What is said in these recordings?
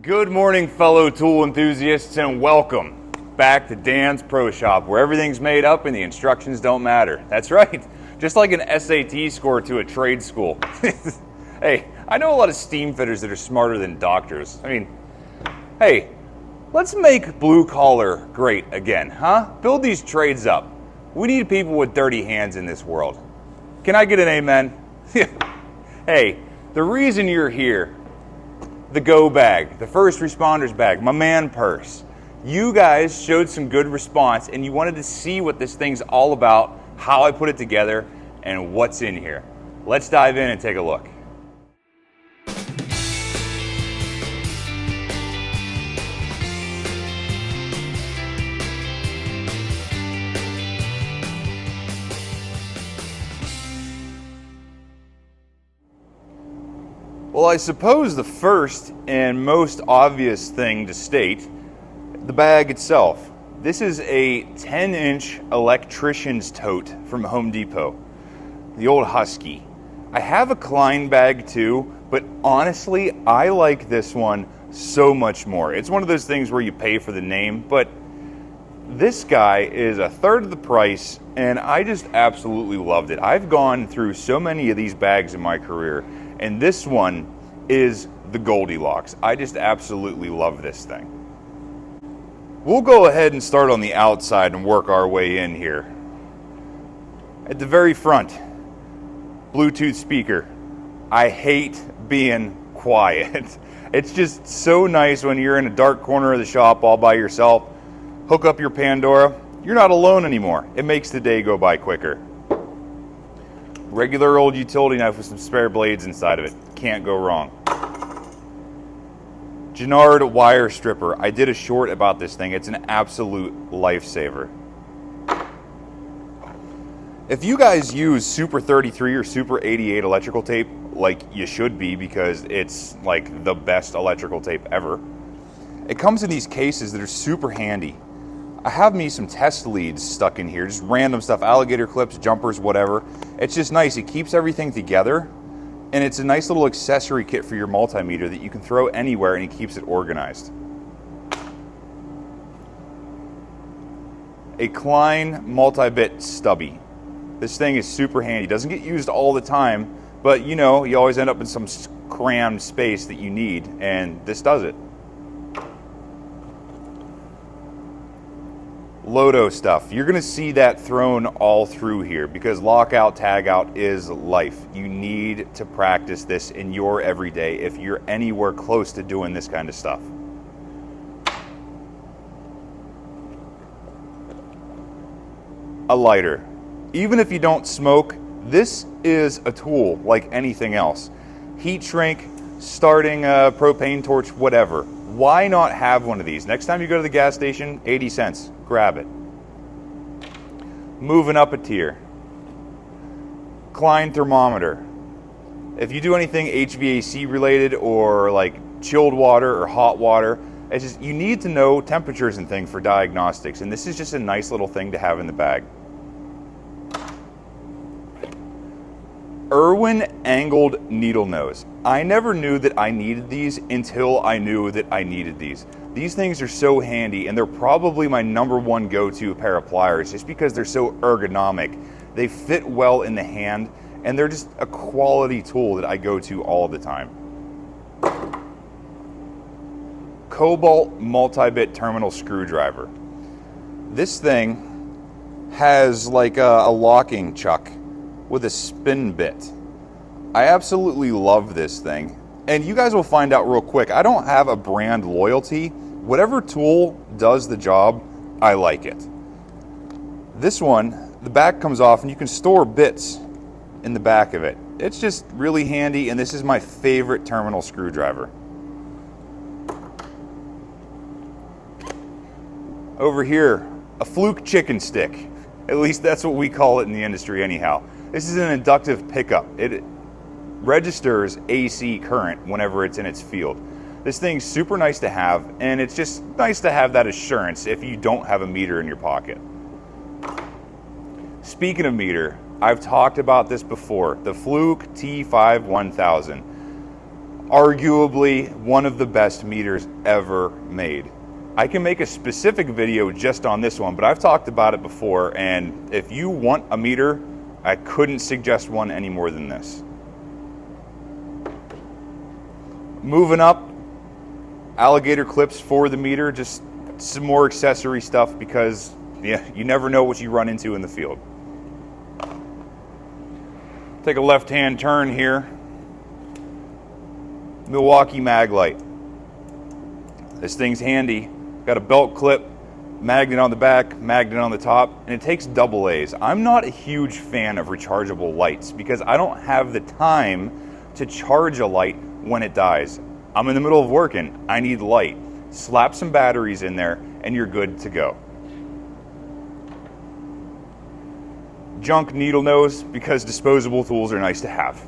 Good morning, fellow tool enthusiasts, and welcome back to Dan's Pro Shop, where everything's made up and the instructions don't matter. That's right, just like an SAT score to a trade school. Hey, I know a lot of steam fitters that are smarter than doctors. I mean, hey, let's make blue collar great again, huh? Build these trades up. We need people with dirty hands in this world. Can I get an amen? Hey, the reason you're here, the go bag, the first responders bag, my man purse. You guys showed some good response and you wanted to see what this thing's all about, how I put it together, and what's in here. Let's dive in and take a look. Well, I suppose the first and most obvious thing to state, the bag itself. This is a 10-inch electrician's tote from Home Depot, the old Husky. I have a Klein bag too, but honestly, I like this one so much more. It's one of those things where you pay for the name, but this guy is a third of the price, and I just absolutely loved it. I've gone through so many of these bags in my career, and this one is the Goldilocks. I just absolutely love this thing. We'll go ahead and start on the outside and work our way in here. At the very front, Bluetooth speaker. I hate being quiet. It's just so nice when you're in a dark corner of the shop all by yourself. Hook up your Pandora. You're not alone anymore. It makes the day go by quicker. Regular old utility knife with some spare blades inside of it. Can't go wrong. Gennard wire stripper. I did a short about this thing. It's an absolute lifesaver. If you guys use Super 33 or Super 88 electrical tape, like you should be because it's like the best electrical tape ever, it comes in these cases that are super handy. I have me some test leads stuck in here, just random stuff, alligator clips, jumpers, whatever. It's just nice. It keeps everything together, and it's a nice little accessory kit for your multimeter that you can throw anywhere and it keeps it organized. A Klein multi-bit stubby. This thing is super handy. Doesn't get used all the time, but you know, you always end up in some crammed space that you need, and this does it. Lodo stuff. You're going to see that thrown all through here because lockout, tagout is life. You need to practice this in your everyday if you're anywhere close to doing this kind of stuff. A lighter. Even if you don't smoke, this is a tool like anything else. Heat shrink, starting a propane torch, whatever. Why not have one of these? Next time you go to the gas station, 80 cents, grab it. Moving up a tier. Klein thermometer. If you do anything HVAC related or like chilled water or hot water, it's just, you need to know temperatures and things for diagnostics, and this is just a nice little thing to have in the bag. Irwin angled needle nose. I never knew that I needed these until I knew that I needed these. These things are so handy, and they're probably my number one go-to pair of pliers just because they're so ergonomic. They fit well in the hand, and they're just a quality tool that I go to all the time. Cobalt multi-bit terminal screwdriver. This thing has like a locking chuck with a spin bit. I absolutely love this thing. And you guys will find out real quick, I don't have a brand loyalty. Whatever tool does the job, I like it. This one, the back comes off and you can store bits in the back of it. It's just really handy, and this is my favorite terminal screwdriver. Over here, a Fluke chicken stick. At least that's what we call it in the industry anyhow. This is an inductive pickup. It registers AC current whenever it's in its field. This thing's super nice to have, and it's just nice to have that assurance if you don't have a meter in your pocket. Speaking of meter, I've talked about this before, the Fluke T5 1000. Arguably one of the best meters ever made. I can make a specific video just on this one, but I've talked about it before, and if you want a meter, I couldn't suggest one any more than this. Moving up, alligator clips for the meter, just some more accessory stuff because you never know what you run into in the field. Take a left-hand turn here. Milwaukee Maglite. This thing's handy. Got a belt clip, magnet on the back, magnet on the top, and it takes double A's. I'm not a huge fan of rechargeable lights because I don't have the time to charge a light when it dies. I'm in the middle of working. I need light. Slap some batteries in there and you're good to go. Junk needle nose because disposable tools are nice to have.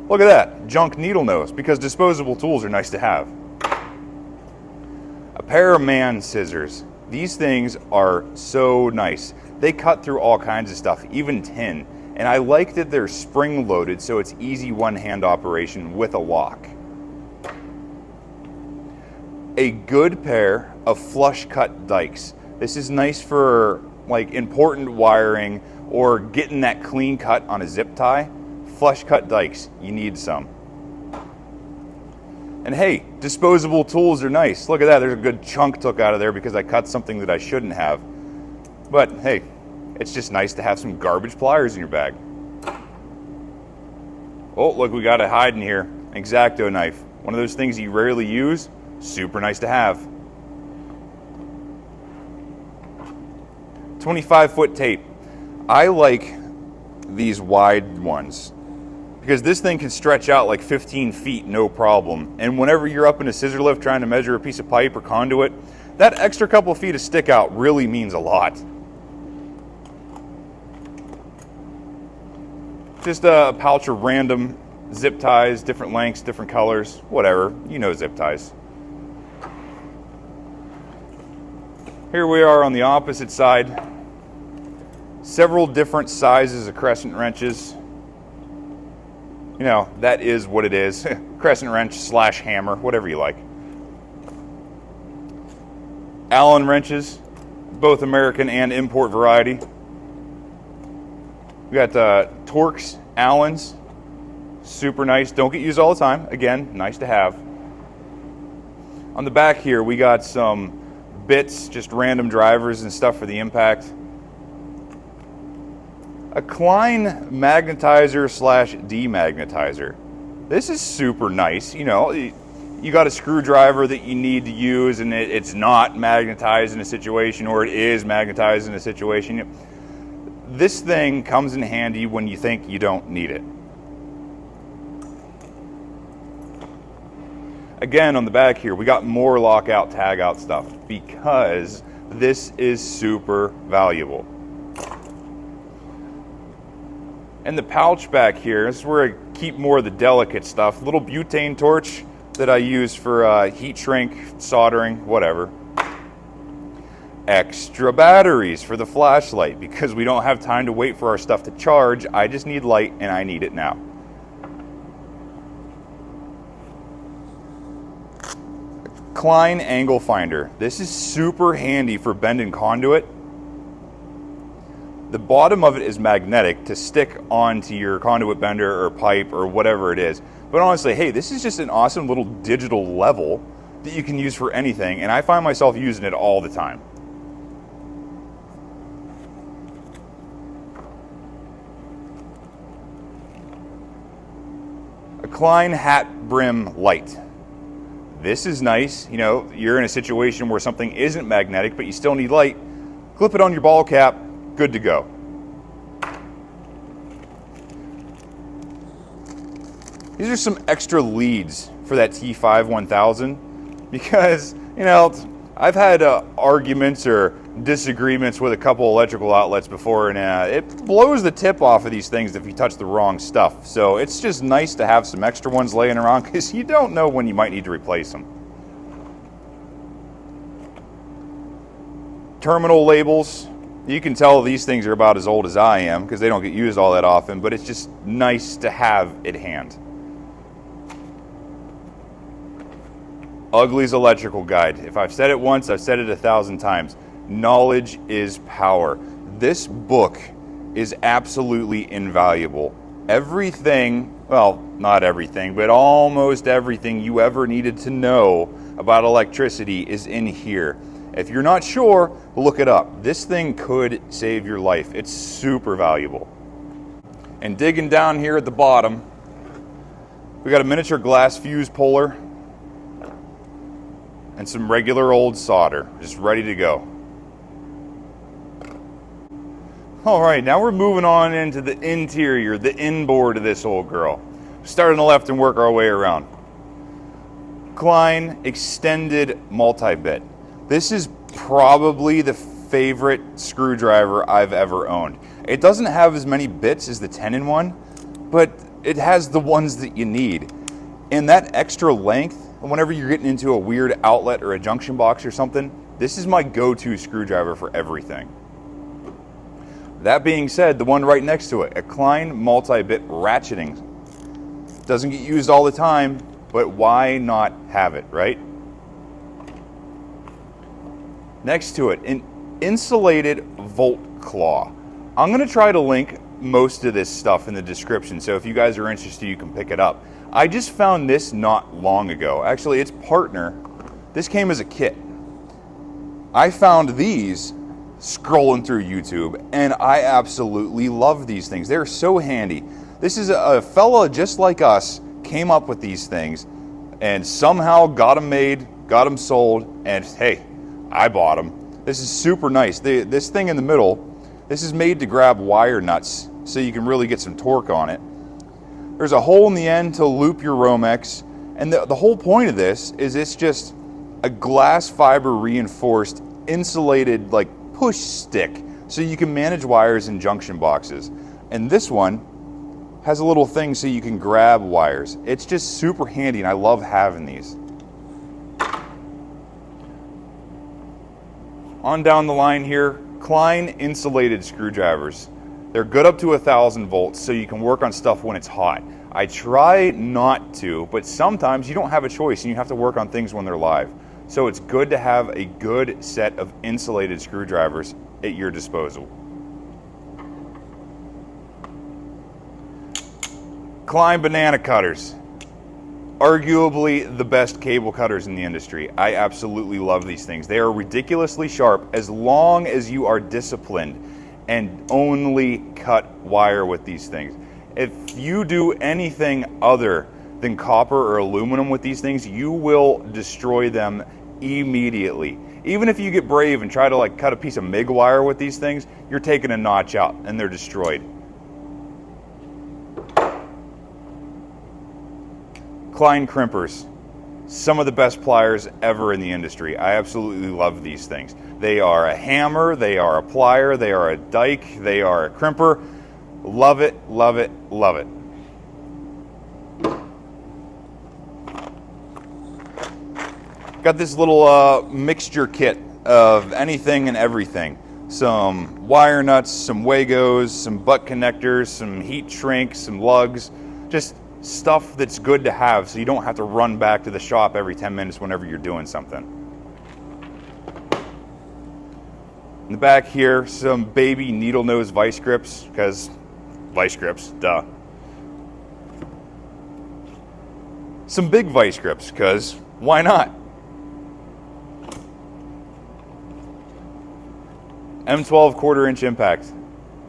Look at that, junk needle nose because disposable tools are nice to have. A pair of man scissors. These things are so nice. They cut through all kinds of stuff, even tin. And I like that they're spring loaded so it's easy one-hand operation with a lock. A good pair of flush cut dikes. This is nice for like important wiring or getting that clean cut on a zip tie. Flush cut dikes, you need some. And hey, disposable tools are nice. Look at that, there's a good chunk took out of there because I cut something that I shouldn't have. But hey, it's just nice to have some garbage pliers in your bag. Oh, look, we got a hide in here. An X-Acto knife. One of those things you rarely use. Super nice to have. 25-foot tape. I like these wide ones because this thing can stretch out like 15 feet, no problem. And whenever you're up in a scissor lift trying to measure a piece of pipe or conduit, that extra couple of feet of stick out really means a lot. Just a pouch of random zip ties, different lengths, different colors, whatever. You know zip ties. Here we are on the opposite side. Several different sizes of crescent wrenches. You know, that is what it is. Crescent wrench / hammer, whatever you like. Allen wrenches, both American and import variety. We got Torx Allens, super nice. Don't get used all the time. Again, nice to have. On the back here, we got some bits, just random drivers and stuff for the impact. A Klein magnetizer / demagnetizer. This is super nice. You know, you got a screwdriver that you need to use and it's not magnetized in a situation, or it is magnetized in a situation. This thing comes in handy when you think you don't need it. Again, on the back here, we got more lockout, tag out stuff because this is super valuable. And the pouch back here, this is where I keep more of the delicate stuff. Little butane torch that I use for heat shrink, soldering, whatever. Extra batteries for the flashlight because we don't have time to wait for our stuff to charge. I just need light and I need it now. Klein angle finder. This is super handy for bending conduit. The bottom of it is magnetic to stick onto your conduit bender or pipe or whatever it is. But honestly, hey, this is just an awesome little digital level that you can use for anything, and I find myself using it all the time. A Klein hat brim light. This is nice. You know, you're in a situation where something isn't magnetic, but you still need light. Clip it on your ball cap, good to go. These are some extra leads for that T5 1000 because, you know, I've had arguments or disagreements with a couple electrical outlets before, and it blows the tip off of these things if you touch the wrong stuff. So it's just nice to have some extra ones laying around because you don't know when you might need to replace them. Terminal labels. You can tell these things are about as old as I am because they don't get used all that often, but it's just nice to have at hand. Ugly's Electrical Guide. If I've said it once, I've said it 1,000 times. Knowledge is power. This book is absolutely invaluable. Everything, well, not everything, but almost everything you ever needed to know about electricity is in here. If you're not sure, look it up. This thing could save your life. It's super valuable. And digging down here at the bottom, we got a miniature glass fuse puller and some regular old solder, just ready to go. All right, now we're moving on into the interior, the inboard of this old girl. Start on the left and work our way around. Klein Extended Multi-Bit. This is probably the favorite screwdriver I've ever owned. It doesn't have as many bits as the 10-in-1, but it has the ones that you need. And that extra length, whenever you're getting into a weird outlet or a junction box or something, this is my go-to screwdriver for everything. That being said, the one right next to it, a Klein Multi-Bit Ratcheting. Doesn't get used all the time, but why not have it, right? Next to it, an insulated Volt Claw. I'm going to try to link most of this stuff in the description, so if you guys are interested, you can pick it up. I just found this not long ago. Actually, its partner, this came as a kit. I found these scrolling through YouTube, and I absolutely love these things. They're so handy. This is a fella just like us came up with these things and somehow got them made, got them sold, and hey, I bought them. This is super nice. This thing in the middle, this is made to grab wire nuts so you can really get some torque on it. There's a hole in the end to loop your Romex, and the whole point of this is it's just a glass fiber reinforced insulated like push stick so you can manage wires in junction boxes. And this one has a little thing so you can grab wires. It's just super handy and I love having these. On down the line here, Klein insulated screwdrivers. They're good up to 1,000 volts so you can work on stuff when it's hot. I try not to, but sometimes you don't have a choice and you have to work on things when they're live. So it's good to have a good set of insulated screwdrivers at your disposal. Klein Banana Cutters. Arguably the best cable cutters in the industry. I absolutely love these things. They are ridiculously sharp as long as you are disciplined and only cut wire with these things. If you do anything other than copper or aluminum with these things, you will destroy them immediately. Even if you get brave and try to like cut a piece of MIG wire with these things, you're taking a notch out and they're destroyed. Klein Crimpers, some of the best pliers ever in the industry. I absolutely love these things. They are a hammer, they are a plier, they are a dike, they are a crimper. Love it, love it, love it. Got this little mixture kit of anything and everything. Some wire nuts, some Wagos, some butt connectors, some heat shrink, some lugs, just stuff that's good to have so you don't have to run back to the shop every 10 minutes whenever you're doing something. In the back here, some baby needle nose vice grips, because vice grips, duh. Some big vice grips, because why not? M12 1/4-inch impact.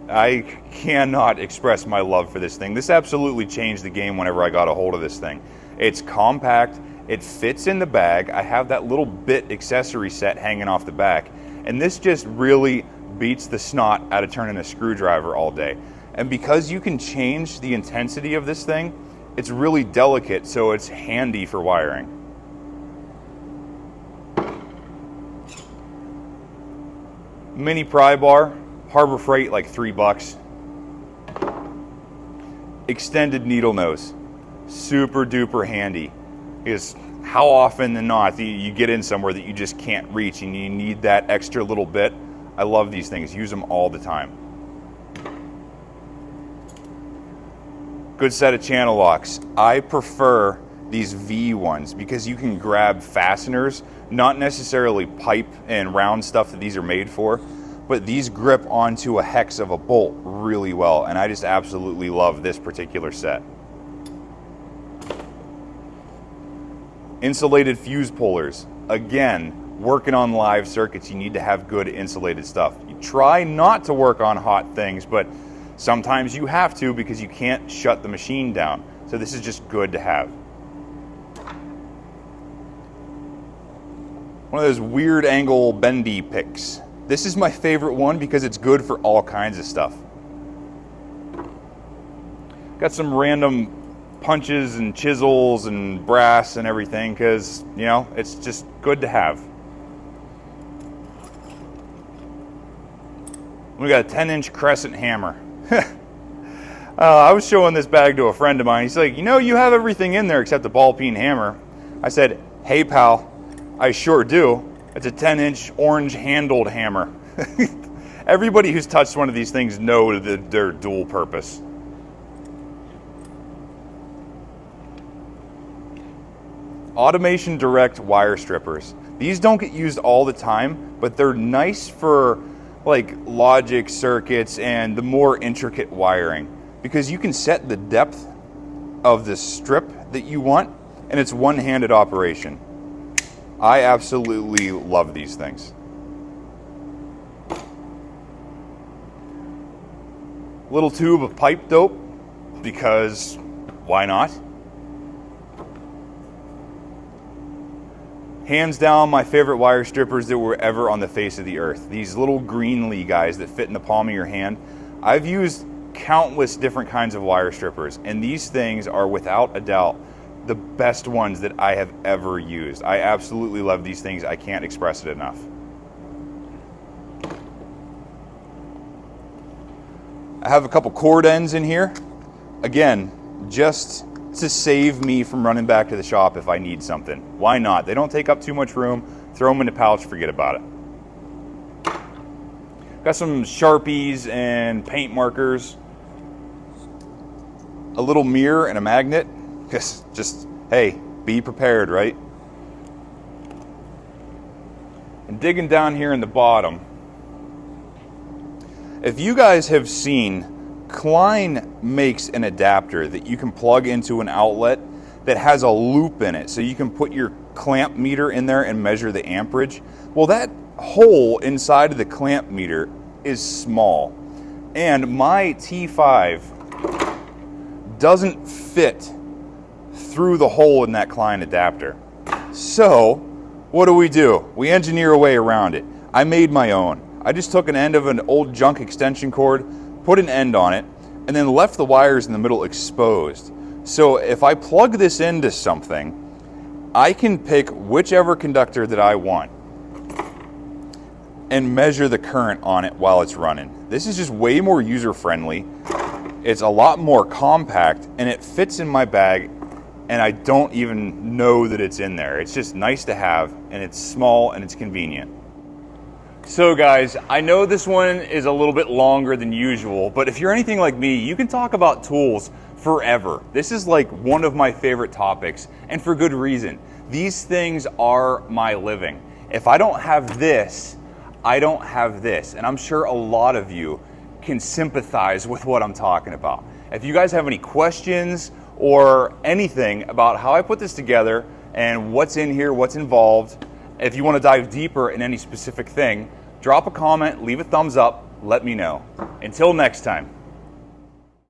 I cannot express my love for this thing. This absolutely changed the game whenever I got a hold of this thing. It's compact, it fits in the bag. I have that little bit accessory set hanging off the back. And this just really beats the snot out of turning a screwdriver all day. And because you can change the intensity of this thing, it's really delicate, so it's handy for wiring. Mini pry bar. Harbor Freight, like $3. Extended needle nose, super duper handy. Because how often than not you get in somewhere that you just can't reach and you need that extra little bit. I love these things, use them all the time. Good set of channel locks. I prefer these V ones, because you can grab fasteners, not necessarily pipe and round stuff that these are made for, but these grip onto a hex of a bolt really well, and I just absolutely love this particular set. Insulated fuse pullers. Again, working on live circuits, you need to have good insulated stuff. You try not to work on hot things, but sometimes you have to because you can't shut the machine down. So this is just good to have. One of those weird angle bendy picks. This is my favorite one because it's good for all kinds of stuff. Got some random punches and chisels and brass and everything because, you know, it's just good to have. We got a 10-inch crescent hammer. I was showing this bag to a friend of mine. He's like, you know, you have everything in there except the ball peen hammer. I said, hey pal, I sure do. It's a 10-inch orange handled hammer. Everybody who's touched one of these things knows that they're dual purpose. Automation Direct wire strippers. These don't get used all the time, but they're nice for like logic circuits and the more intricate wiring, because you can set the depth of the strip that you want, and it's one-handed operation. I absolutely love these things. Little tube of pipe dope, because why not? Hands down, my favorite wire strippers that were ever on the face of the earth. These little Greenlee guys that fit in the palm of your hand. I've used countless different kinds of wire strippers, and these things are without a doubt the best ones that I have ever used. I absolutely love these things. I can't express it enough. I have a couple cord ends in here. Again, just to save me from running back to the shop if I need something. Why not? They don't take up too much room. Throw them in a pouch, forget about it. Got some Sharpies and paint markers. A little mirror and a magnet. Just, hey, be prepared, right? And digging down here in the bottom. If you guys have seen, Klein makes an adapter that you can plug into an outlet that has a loop in it, so you can put your clamp meter in there and measure the amperage. Well, that hole inside of the clamp meter is small, and my T5 doesn't fit through the hole in that Klein adapter. So what do? We engineer a way around it. I made my own. I just took an end of an old junk extension cord, put an end on it, and then left the wires in the middle exposed. So if I plug this into something, I can pick whichever conductor that I want and measure the current on it while it's running. This is just way more user-friendly. It's a lot more compact, and it fits in my bag, and I don't even know that it's in there. It's just nice to have, and it's small, and it's convenient. So guys, I know this one is a little bit longer than usual, but if you're anything like me, you can talk about tools forever. This is like one of my favorite topics, and for good reason. These things are my living. If I don't have this, I don't have this, and I'm sure a lot of you can sympathize with what I'm talking about. If you guys have any questions or anything about how I put this together and what's in here, what's involved, if you want to dive deeper in any specific thing, drop a comment, leave a thumbs up, let me know. Until next time.